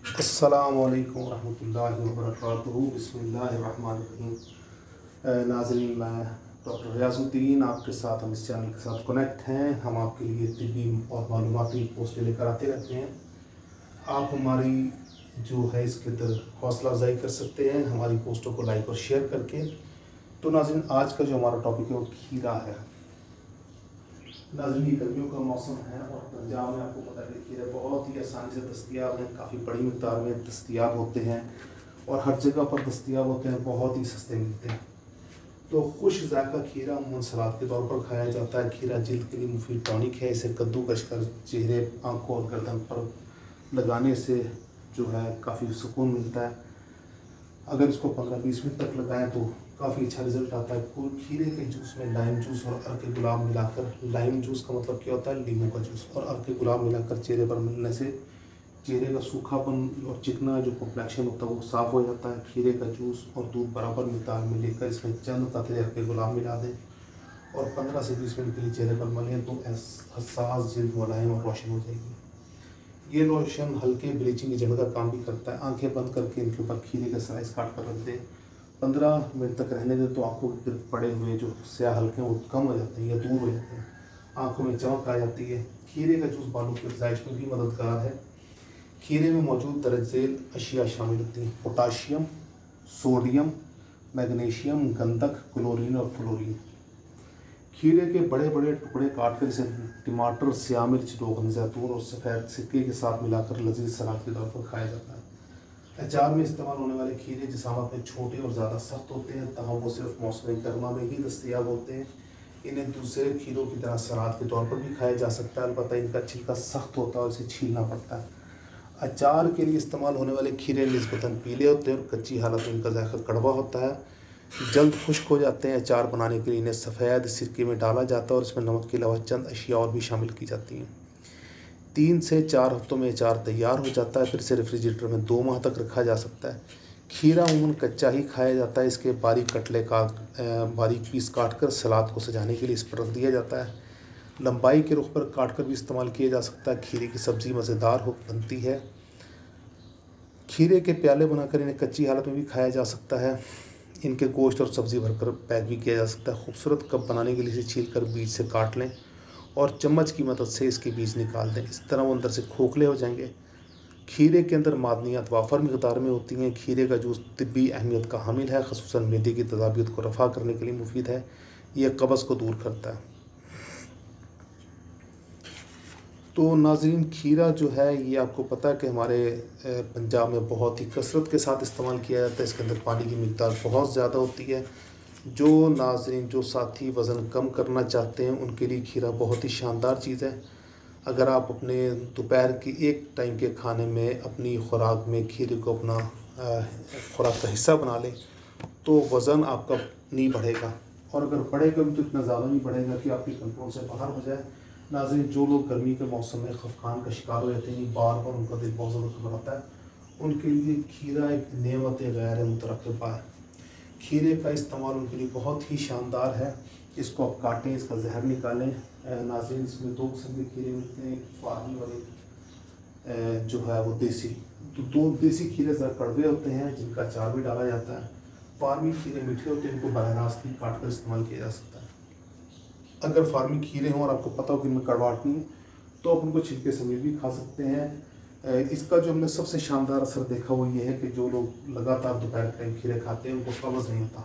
अस्सलामुअलैकुम रहमतुल्लाहि व बरकातुहू। बिस्मिल्लाहिर्रहमानिर्रहीम। नाज़रीन, मैं डॉक्टर रियाज़ुद्दीन आपके साथ हम इस चैनल के साथ कनेक्ट हैं। हम आपके लिए तिब्बी और मालूमाती पोस्टें लेकर आते रहते हैं। आप हमारी जो है इसके अंदर हौसला अफजाई कर सकते हैं हमारी पोस्टों को लाइक और शेयर करके। तो नाज़रीन, आज का जो हमारा टॉपिक है वो खीरा है। नाज़रीन, गर्मियों का मौसम है और पंजाब में आपको पता है कि खीरे बहुत ही आसानी से दस्तयाब हैं, काफ़ी बड़ी मिकदार में दस्तयाब होते हैं और हर जगह पर दस्तयाब होते हैं, बहुत ही सस्ते मिलते हैं। तो खुश जायका खीरा अमूमन सलाद के तौर पर खाया जाता है। खीरा जिल्द के लिए मुफीद टॉनिक है। इसे कद्दूकश कर चेहरे, आंखों और गर्दन पर लगाने से जो है काफ़ी सुकून मिलता है। अगर इसको 15-20 मिनट तक लगाएं तो काफ़ी अच्छा रिजल्ट आता है। खीरे के जूस में लाइम जूस और अर्क गुलाब मिलाकर, लाइम जूस का मतलब क्या होता है, नींबू का जूस, और अर्क गुलाब मिलाकर चेहरे पर मिलने से चेहरे का सूखापन और चिकना जो कॉम्प्लेक्शन होता है वो साफ़ हो जाता है। खीरे का जूस और दूध बराबर मिकदार में लेकर इसमें चंद कतरे अर्क गुलाब मिला दें और 15 से 20 मिनट के लिए चेहरे पर मलें तो हसास जिल्द मुलायम और रोशन हो जाएगी। ये लोशन हल्के ब्लीचिंग एजेंट का काम भी करता है। आंखें बंद करके इनके ऊपर खीरे का स्लाइस काट कर रख दें, 15 मिनट तक रहने दें तो आंखों के गिर्द पड़े हुए जो स्याह हल्के हैं वो कम हो जाते हैं या दूर हो जाते हैं, आंखों में चमक आ जाती है। खीरे का जूस बालों की अफजाइश में भी मददगार है। खीरे में मौजूद दरअसल अशिया शामिल होती हैं: पोटाशियम, सोडियम, मैग्नीशियम, गंधक, क्लोरीन और फ्लोरीन। खीरे के बड़े बड़े टुकड़े काट कर इसे टमाटर, स्याह मिर्च, रोगन जैतून और सफ़ेद सिक्के के साथ मिलाकर लजीज सलाद के तौर पर खाया जाता है। अचार में इस्तेमाल होने वाले खीरे जिसामत में छोटे और ज़्यादा सख्त होते हैं, तहम वो सिर्फ मौसम गर्मा में ही दस्तयाब होते हैं। इन्हें दूसरे खीरों की तरह सलाद के तौर पर भी खाया जा सकता है, अलबत्ता इनका छिलका सख्त होता है और इसे छीलना पड़ता है। अचार के लिए इस्तेमाल होने वाले खीरे निस्बतन पीले होते हैं और कच्ची हालत में इनका जायका कड़वा होता है, जल्द खुश्क हो जाते हैं। अचार बनाने के लिए इन्हें सफ़ेद सिरके में डाला जाता है और इसमें नमक के अलावा चंद अशिया और भी शामिल की जाती हैं। 3 से 4 हफ्तों में अचार तैयार हो जाता है, फिर से रेफ्रिजरेटर में 2 माह तक रखा जा सकता है। खीरा अमूमन कच्चा ही खाया जाता है। इसके बारीक पीस काट कर सलाद को सजाने के लिए इस पर रख दिया जाता है। लंबाई के रुख पर काट कर भी इस्तेमाल किया जा सकता है। खीरे की सब्ज़ी मज़ेदार बनती है। खीरे के प्याले बनाकर इन्हें कच्ची हालत में भी खाया जा सकता है। इनके गोश्त और सब्ज़ी भरकर पैक भी किया जा सकता है। खूबसूरत कप बनाने के लिए इसे छील कर बीज से काट लें और चम्मच की मदद से इसके बीज निकाल दें। इस तरह वो अंदर से खोखले हो जाएंगे। खीरे के अंदर मादनियात वाफर मिकदार में होती हैं। खीरे का जूस तिब्बी अहमियत का हामिल है, ख़ुसूसन मैदे की तज़ाबियत को रफ़ा करने के लिए मुफीद है। यह कब्ज़ को दूर करता है। तो नाज़रीन, खीरा जो है ये आपको पता है कि हमारे पंजाब में बहुत ही कसरत के साथ इस्तेमाल किया जाता है। इसके अंदर पानी की मिकदार बहुत ज़्यादा होती है। जो नाज़रीन, जो साथी वज़न कम करना चाहते हैं उनके लिए खीरा बहुत ही शानदार चीज़ है। अगर आप अपने दोपहर की एक टाइम के खाने में अपनी खुराक में खीरे को अपना खुराक का हिस्सा बना लें तो वज़न आपका नहीं बढ़ेगा, और अगर बढ़ेगा भी तो इतना ज़्यादा नहीं बढ़ेगा कि आपकी कंट्रोल से बाहर हो जाए। नाज़रीन, जो लोग गर्मी के मौसम में खफकान का शिकार हो जाते हैं, बार बार उनका दिल बहुत ज़्यादा घबराता है, उनके लिए खीरा एक नेमत गैर मुतरक़िबा है। खीरे का इस्तेमाल उनके लिए बहुत ही शानदार है। इसको आप काटें, इसका जहर निकालें। नाज़रीन, इसमें 2 किस्म के खीरे मिलते हैं, एक फार्मी वाले जो है वो देसी। तो 2 देसी खीरे ज़रा कड़वे होते हैं जिनका अचार भी डाला जाता है। फार्मी खीरे मीठे होते हैं, इनको बराह रास्त ही काट कर इस्तेमाल किया जा सकता है। अगर फार्मी खीरे हों और आपको पता हो कि इनमें कड़वाहट नहीं है तो आप उनको छिलके समेत भी खा सकते हैं। इसका जो हमने सबसे शानदार असर देखा वो ये है कि जो लोग लगातार दोपहर के टाइम खीरे खाते हैं उनको कब्ज़ नहीं होता।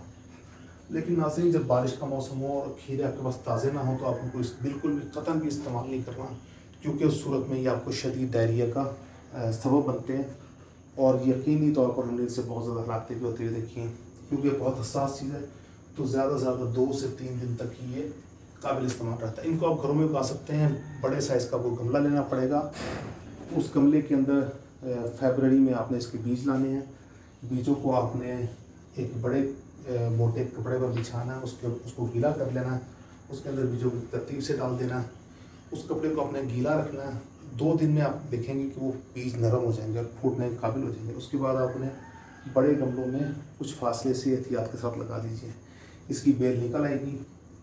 लेकिन नाज़रीन, जब बारिश का मौसम हो और खीरे आपके पास ताज़े ना हो तो आप उनको बिल्कुल भी कतन भी इस्तेमाल नहीं करना, क्योंकि उस सूरत में ये आपको शदीद डायरिया का सबब बनते हैं। और यकीनी तौर पर हमने इससे बहुत ज़्यादा हलाकतें भी होती हुई देखी हैं, क्योंकि बहुत हसास चीज़ है। तो ज़्यादा से ज़्यादा 2 से 3 दिन तक ही ये काबिल इस्तेमाल रहता है। इनको आप घरों में उगा सकते हैं। बड़े साइज़ का वो गमला लेना पड़ेगा। उस गमले के अंदर फरवरी में आपने इसके बीज लाने हैं। बीजों को आपने एक बड़े मोटे कपड़े पर बिछाना है, उसको गीला कर लेना है, उसके अंदर बीजों को तरतीब से डाल देना है। उस कपड़े को आपने गीला रखना है। 2 दिन में आप देखेंगे कि वो बीज नरम हो जाएंगे और फूटने के काबिल हो जाएंगे। उसके बाद आपने बड़े गमलों में कुछ फासले से एहतियात के साथ लगा दीजिए। इसकी बेल निकल आएगी।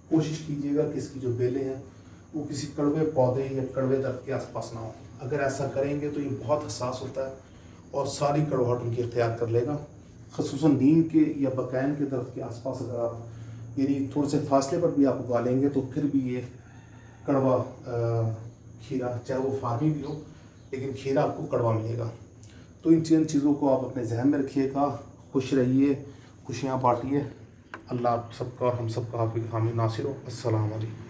कोशिश कीजिएगा कि इसकी जो बेलें हैं वो किसी कड़वे पौधे या कड़वे दरख्त के आसपास ना हो। अगर ऐसा करेंगे तो ये बहुत हसास होता है और सारी कड़वाहट उनकी इख्तियार कर लेगा। ख़ुसूसन नीम के या बकैन के दरख्त के आसपास अगर आप यानी थोड़े से फासले पर भी आप उगा लेंगे तो फिर भी ये कड़वा खीरा, चाहे वो फार्मी भी हो, लेकिन खीरा आपको कड़वा मिलेगा। तो इन चीज़ों को आप अपने जहन में रखिएगा। खुश रहिए, खुशियाँ बांटिए। अल्लाह आप सबका और हम सबका हाफिज़ हामी नासिर हो। अस्सलाम वालेकुम।